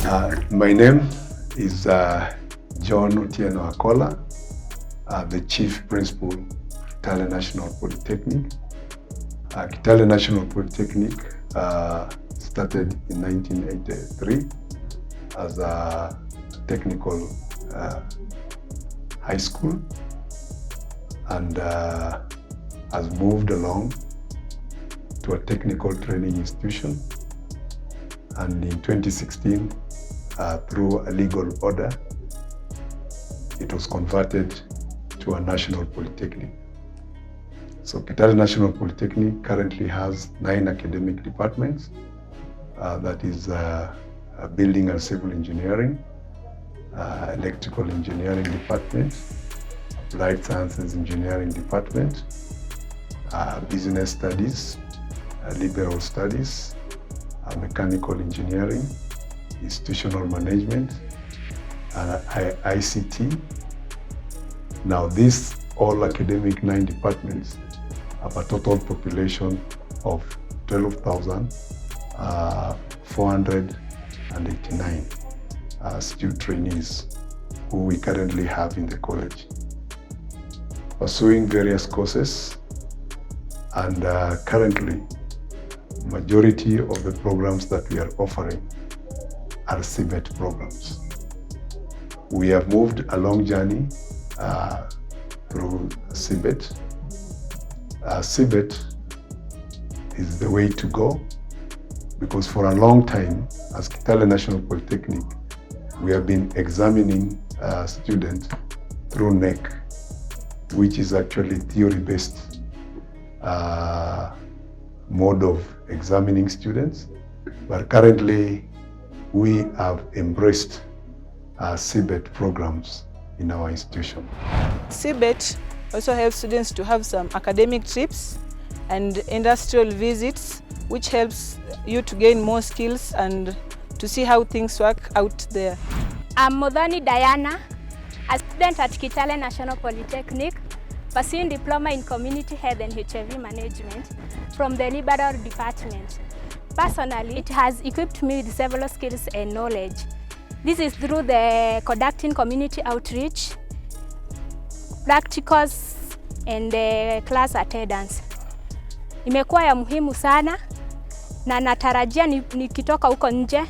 My name is John Otieno Akola, the Chief Principal, Kitale National Polytechnic. Kitale National Polytechnic started in 1983 as a technical high school and has moved along to a technical training institution. And in 2016, through a legal order, it was converted to a national polytechnic. So Kitale National Polytechnic currently has 9 academic departments. That is Building and Civil Engineering, Electrical Engineering Department, Applied Sciences Engineering Department, Business Studies, Liberal Studies, Mechanical Engineering, Institutional Management, ICT. Now these all academic 9 departments have a total population of 12,489 student trainees who we currently have in the college, pursuing various courses, and currently majority of the programs that we are offering are CBET programs. We have moved a long journey through CBET. CBET is the way to go because for a long time, as Kitale National Polytechnic, we have been examining students through NEC, which is actually theory-based mode of examining students. But currently, we have embraced CBET programs in our institution. CBET also helps students to have some academic trips and industrial visits, which helps you to gain more skills and to see how things work out there. I'm Modhani Diana, a student at Kitale National Polytechnic, pursuing Diploma in Community Health and HIV Management from the Liberal Department. Personally, it has equipped me with several skills and knowledge. This is through the conducting community outreach, practicals, and the class attendance. Imekuwa ya muhimu sana na natarajia nikitoka huko nje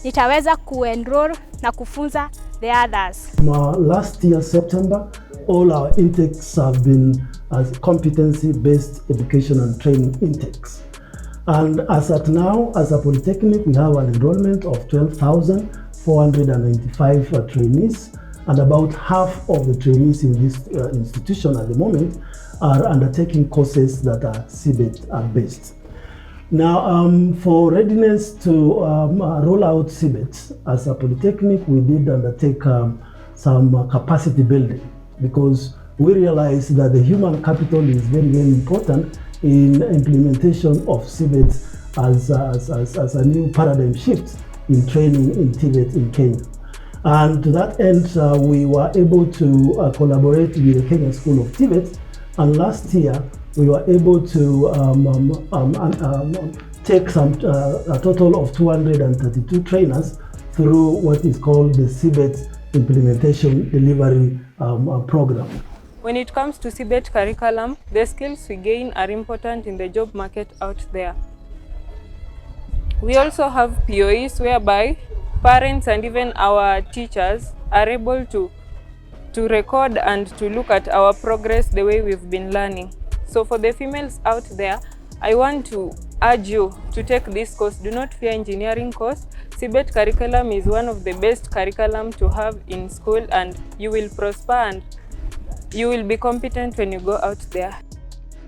nitaweza kuenroll na kufunza the others. Last year, September, all our intakes have been as competency-based education and training intakes. And as at now, as a polytechnic, we have an enrollment of 12,495 trainees, and about half of the trainees in this institution at the moment are undertaking courses that are CBET based. Now, for readiness to roll out CBET, as a polytechnic, we did undertake some capacity building because we realized that the human capital is very, very important in implementation of CBET as a new paradigm shift in training in TVET in Kenya. And to that end, we were able to collaborate with the Kenya School of TVET, and last year we were able to take a total of 232 trainers through what is called the CBET Implementation Delivery Program. When it comes to CBET curriculum, the skills we gain are important in the job market out there. We also have POEs whereby parents and even our teachers are able to record and to look at our progress the way we've been learning. So for the females out there, I want to urge you to take this course. Do not fear engineering course. CBET curriculum is one of the best curriculum to have in school, and you will prosper and you will be competent when you go out there.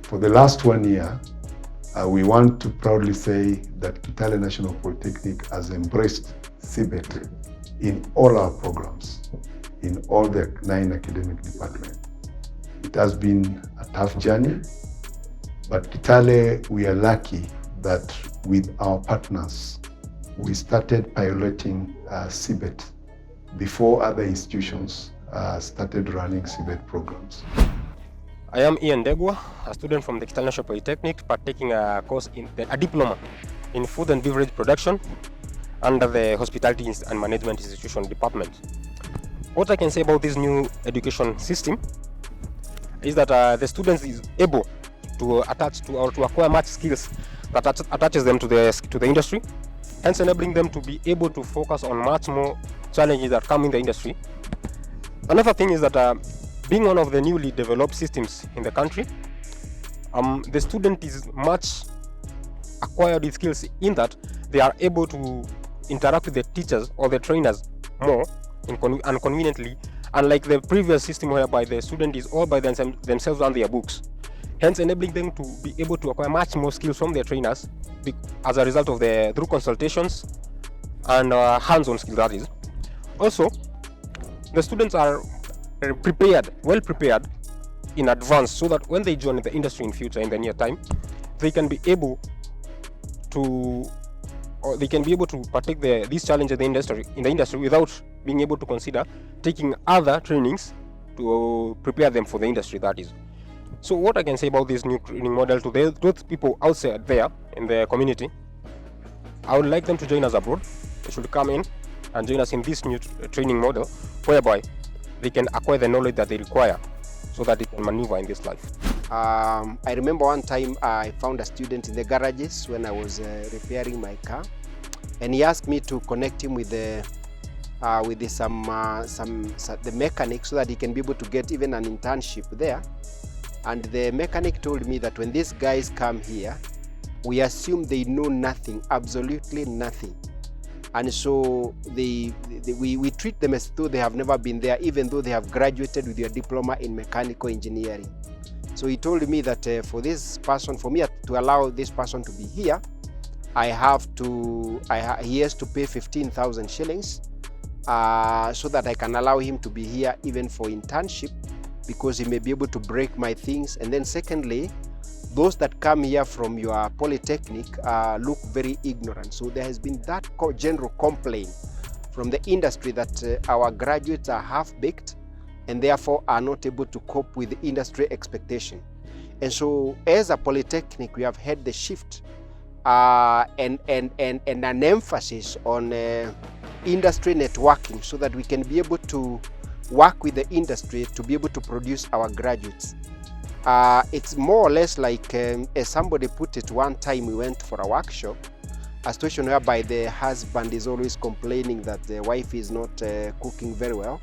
For the last 1 year, we want to proudly say that Kitale National Polytechnic has embraced CBET in all our programs, in all the 9 academic departments. It has been a tough journey, but Kitale, we are lucky that with our partners, we started piloting CBET before other institutions started running CBET programs. I am Ian Degwa, a student from the Kitale National Polytechnic, partaking a course in a diploma in food and beverage production. under the Hospitality and Management Institution department. What I can say about this new education system is that the students is able to attach to or to acquire much skills that attaches them to the industry, hence enabling them to be able to focus on much more challenges that come in the industry. Another thing is that being one of the newly developed systems in the country, the student is much acquired with skills in that they are able to interact with the teachers or the trainers more unconveniently, unlike the previous system whereby the student is all by themselves on their books, hence enabling them to be able to acquire much more skills from their trainers as a result of through consultations and hands-on skill, that is. Also, the students are well prepared in advance, so that when they join the industry in future, in the near time, they can be able to partake these challenges in the industry without being able to consider taking other trainings to prepare them for the industry, that is. So what I can say about this new training model to those people outside there in the community, I would like them to join us abroad. They should come in and join us in this new training model, whereby they can acquire the knowledge that they require so that they can maneuver in this life. I remember one time I found a student in the garages when I was repairing my car, and he asked me to connect him with the mechanic so that he can be able to get even an internship there. And the mechanic told me that when these guys come here, we assume they know nothing, absolutely nothing. And so we treat them as though they have never been there, even though they have graduated with their diploma in mechanical engineering. So he told me that for me to allow this person to be here, he has to pay 15,000 shillings so that I can allow him to be here even for internship, because he may be able to break my things. And then secondly, those that come here from your Polytechnic look very ignorant. So there has been that general complaint from the industry that our graduates are half-baked and therefore are not able to cope with the industry expectation. And so as a Polytechnic, we have had the shift and an emphasis on industry networking, so that we can be able to work with the industry to be able to produce our graduates. It's more or less like, as somebody put it one time, we went for a workshop, a situation whereby the husband is always complaining that the wife is not cooking very well.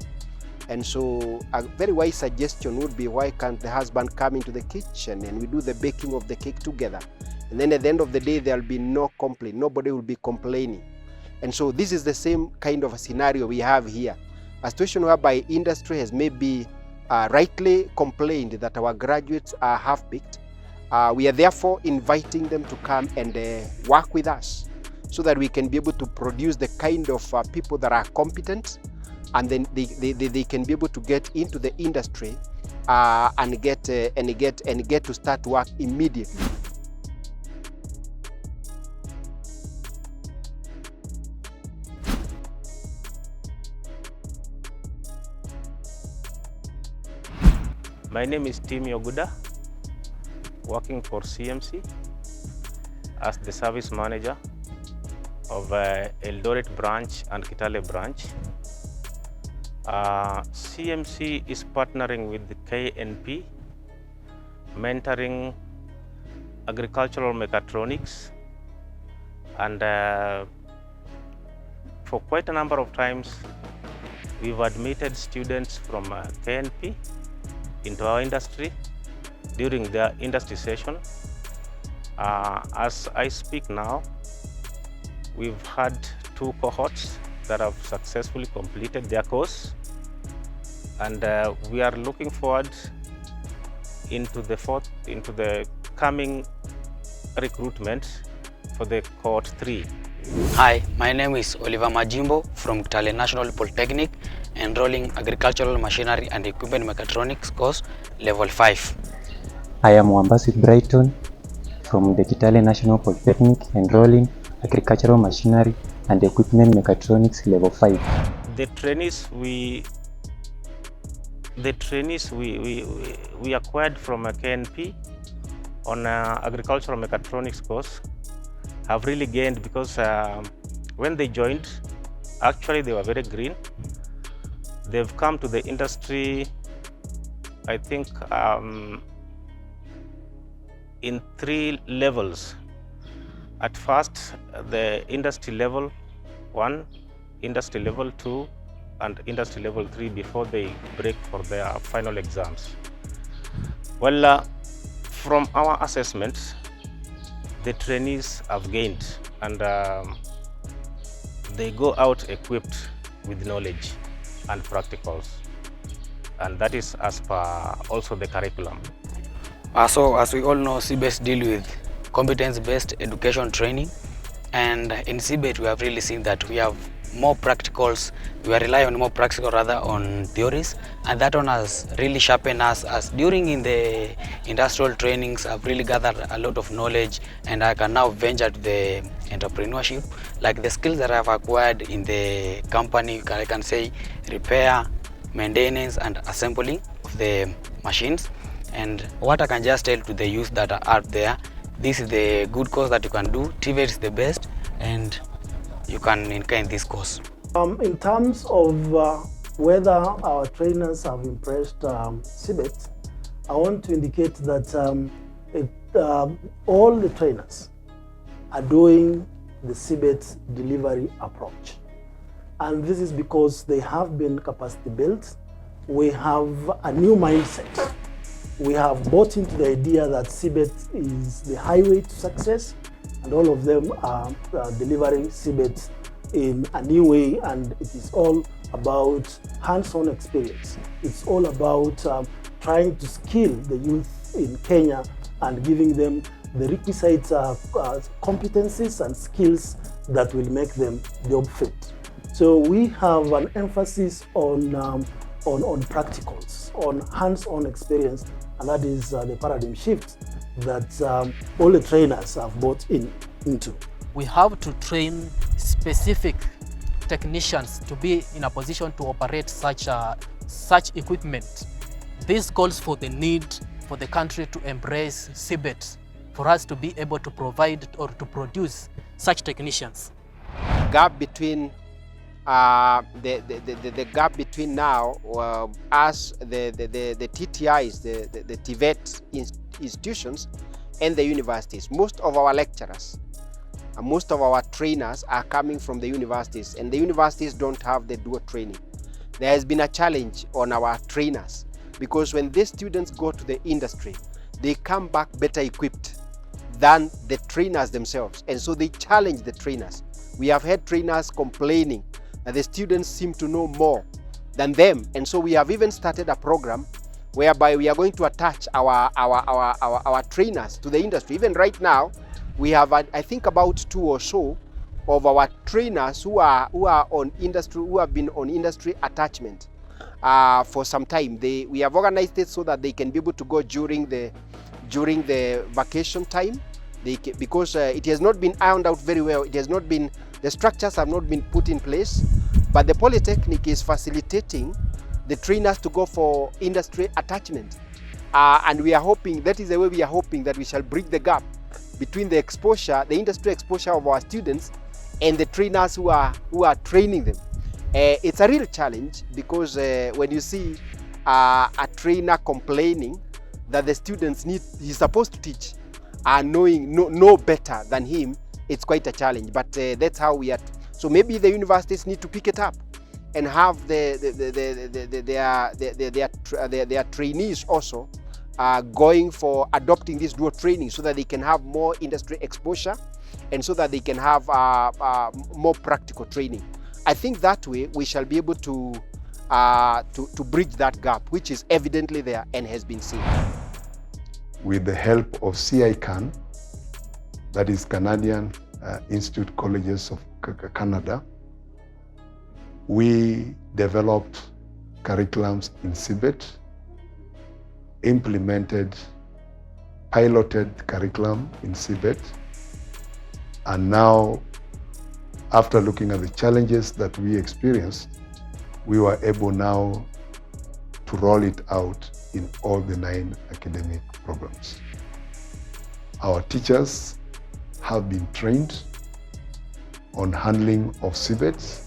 And so a very wise suggestion would be, why can't the husband come into the kitchen and we do the baking of the cake together? And then at the end of the day, there'll be no complaint. Nobody will be complaining. And so this is the same kind of a scenario we have here. A situation whereby industry has maybe rightly complained that our graduates are half-baked. We are therefore inviting them to come and work with us, so that we can be able to produce the kind of people that are competent, and then they can be able to get into the industry and get to start work immediately. My name is Tim Yoguda, working for CMC as the service manager of Eldoret branch and Kitale branch. CMC is partnering with the KNP, mentoring agricultural mechatronics, and for quite a number of times we've admitted students from KNP into our industry during the industry session. As I speak now, we've had 2 cohorts that have successfully completed their course, and we are looking forward into the coming recruitment for the cohort 3. Hi, my name is Oliver Majimbo from Kitale National Polytechnic, enrolling Agricultural Machinery and Equipment Mechatronics course level 5. I am Wambasi Brighton from the Kitale National Polytechnic, enrolling Agricultural Machinery and Equipment Mechatronics level 5. The trainees we acquired from a KNP on agricultural mechatronics course have really gained, because When they joined, actually they were very green. They've come to the industry, I think, in 3 levels. At first, the industry level 1, industry level 2, and industry level 3 before they break for their final exams. Well, from our assessment, the trainees have gained, and they go out equipped with knowledge and practicals, and that is as per also the curriculum. So as we all know, CBET deal with competence-based education training, and in CBET we have really seen that we have more practicals. We are relying on more practical rather on theories, and that one has really sharpened us, as during in the industrial trainings I've really gathered a lot of knowledge, and I can now venture to the entrepreneurship. Like the skills that I've acquired in the company, I can say repair, maintenance and assembling of the machines. And what I can just tell to the youth that are out there, this is the good course that you can do. TVET is the best, and you can incur this course. In terms of whether our trainers have impressed CBET, I want to indicate that all the trainers are doing the CBET delivery approach. And this is because they have been capacity built. We have a new mindset. We have bought into the idea that CBET is the highway to success, and all of them are delivering CBET in a new way, and it is all about hands-on experience. It's all about trying to skill the youth in Kenya and giving them the requisite competencies and skills that will make them job fit. So we have an emphasis on practicals, on hands-on experience, and that is the paradigm shift that all the trainers have bought into. We have to train specific technicians to be in a position to operate such equipment. This calls for the need for the country to embrace CBET, for us to be able to provide or to produce such technicians. Gap between the gap between now us, the TTIs, the TVET institutions and the universities. Most of our lecturers, most of our trainers are coming from the universities, and the universities don't have the dual training. There has been a challenge on our trainers, because when these students go to the industry, they come back better equipped than the trainers themselves, and so they challenge the trainers. We have had trainers complaining that the students seem to know more than them, and so we have even started a program whereby we are going to attach our trainers to the industry. Even right now, we have I think about 2 or so of our trainers who are on industry, who have been on industry attachment for some time. We have organized it so that they can be able to go during the vacation time, because it has not been ironed out very well. It has not been, the structures have not been put in place, but the Polytechnic is facilitating the trainers to go for industry attachment, and we are hoping, that is the way we are hoping that we shall bridge the gap between the exposure, the industry exposure of our students and the trainers who are training them. It's a real challenge, because when you see a trainer complaining that the students he's supposed to teach are know better than him, it's quite a challenge. But that's how we are. So maybe the universities need to pick it up and have their trainees also going for adopting this dual training, so that they can have more industry exposure and so that they can have more practical training. I think that way we shall be able to bridge that gap, which is evidently there and has been seen. With the help of CICAN, that is Canadian Institute Colleges of Canada, we developed curriculums in CBET, implemented piloted curriculum in CBET, and now, after looking at the challenges that we experienced, we were able now to roll it out in all the 9 academic programs. Our teachers have been trained on handling of CBETs.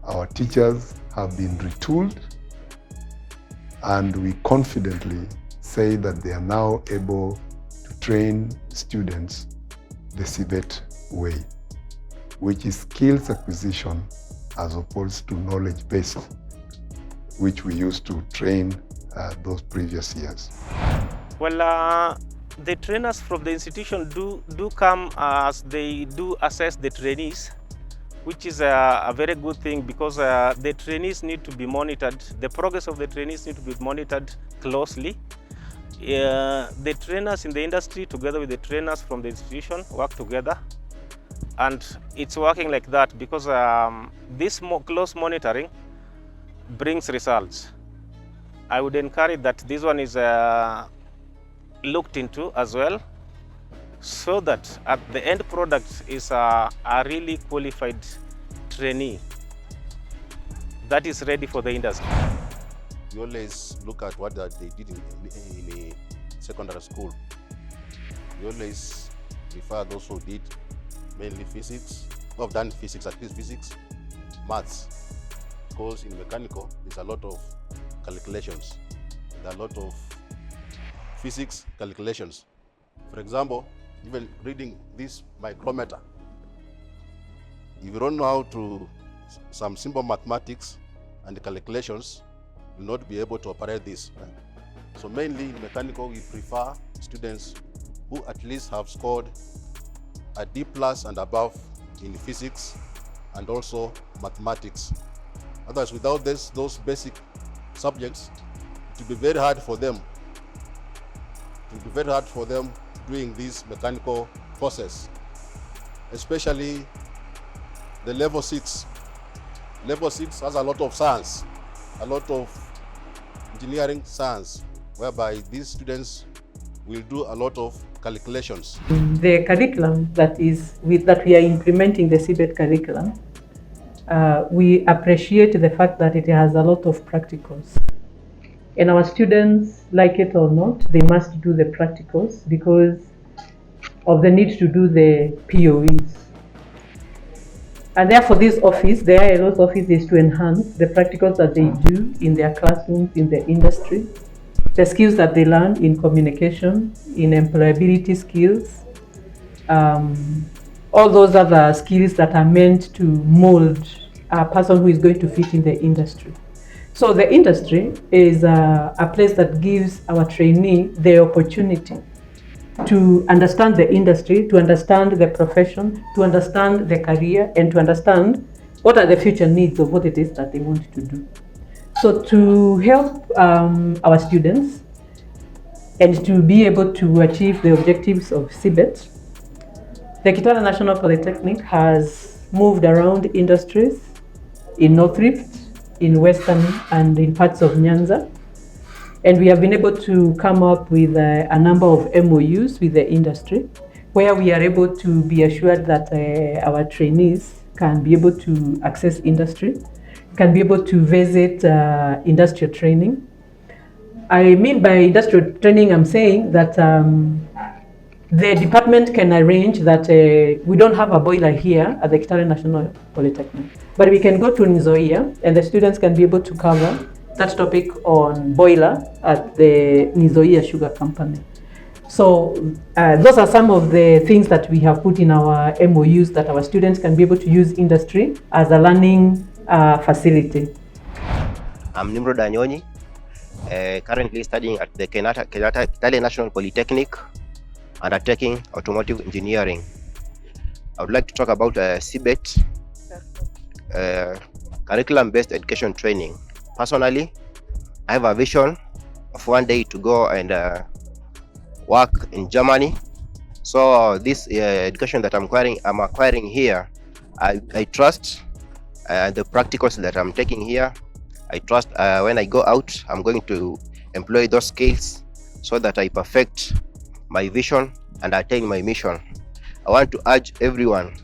Our teachers have been retooled, and we confidently say that they are now able to train students the CBET way, which is skills acquisition as opposed to knowledge-based, which we used to train those previous years. Well, the trainers from the institution do come as they do assess the trainees, which is a very good thing, because the trainees need to be monitored. The progress of the trainees need to be monitored closely. The trainers in the industry together with the trainers from the institution work together, and it's working like that because this close monitoring brings results. I would encourage that this one is looked into as well, so that at the end product is a really qualified trainee that is ready for the industry. We always look at what they did in secondary school. We always refer those who did mainly physics, who have done physics, at least physics, maths, because in mechanical there's a lot of calculations. There are a lot of physics calculations. For example, even reading this micrometer, if you don't know how to some simple mathematics and calculations, you will not be able to operate this. So mainly in mechanical, we prefer students who at least have scored a D+ and above in physics and also mathematics. Otherwise, without those basic subjects, it will be very hard for them. It will be very hard for them doing this mechanical process, especially the level 6. Level 6 has a lot of science, a lot of engineering science, whereby these students will do a lot of calculations. The curriculum that we are implementing, the CBET curriculum, we appreciate the fact that it has a lot of practicals. And our students, like it or not, they must do the practicals because of the need to do the POEs. And therefore this office, the ILO's office, is to enhance the practicals that they do in their classrooms, in the industry, the skills that they learn in communication, in employability skills, all those other skills that are meant to mold a person who is going to fit in the industry. So the industry is a place that gives our trainee the opportunity to understand the industry, to understand the profession, to understand the career, and to understand what are the future needs of what it is that they want to do. So to help our students and to be able to achieve the objectives of CBET, the Kitale National Polytechnic has moved around industries in North Rift, in Western, and in parts of Nyanza. And we have been able to come up with a number of MOUs with the industry, where we are able to be assured that our trainees can be able to access industry, can be able to visit industrial training. I mean by industrial training, I'm saying that the department can arrange that we don't have a boiler here at the Kitale National Polytechnic, but we can go to Nzoia and the students can be able to cover that topic on boiler at the Nzoia Sugar Company. So those are some of the things that we have put in our MOUs, that our students can be able to use industry as a learning facility. I'm Nimrod Anyonyi, currently studying at the Kitale National Polytechnic, undertaking automotive engineering. I would like to talk about CBET, curriculum-based education training. Personally, I have a vision of one day to go and work in Germany. So this education that I'm acquiring here, I trust the practicals that I'm taking here. I trust when I go out, I'm going to employ those skills so that I perfect my vision and attain my mission. I want to urge everyone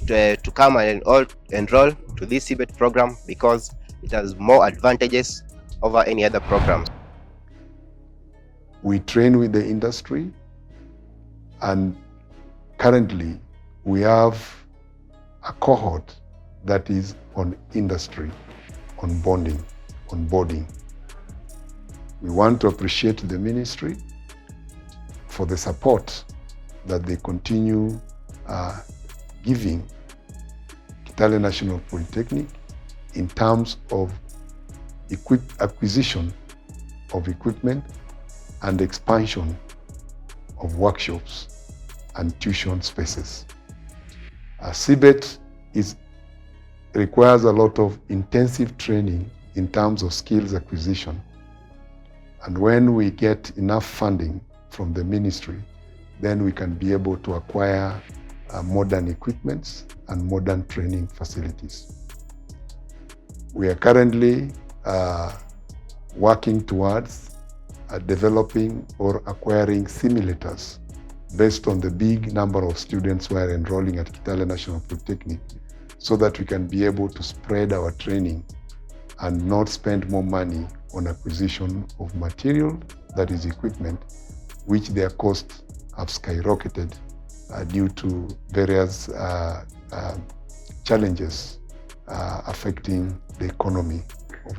to come and enroll to this CBET program because it has more advantages over any other program. We train with the industry, and currently we have a cohort that is on industry, on onboarding. We want to appreciate the ministry for the support that they continue giving Kitale National Polytechnic in terms of acquisition of equipment and expansion of workshops and tuition spaces. CBET requires a lot of intensive training in terms of skills acquisition. And when we get enough funding from the ministry, then we can be able to acquire modern equipments and modern training facilities. We are currently working towards developing or acquiring simulators based on the big number of students who are enrolling at Kitale National Polytechnic, so that we can be able to spread our training and not spend more money on acquisition of material, that is equipment, which their costs have skyrocketed due to various challenges affecting the economy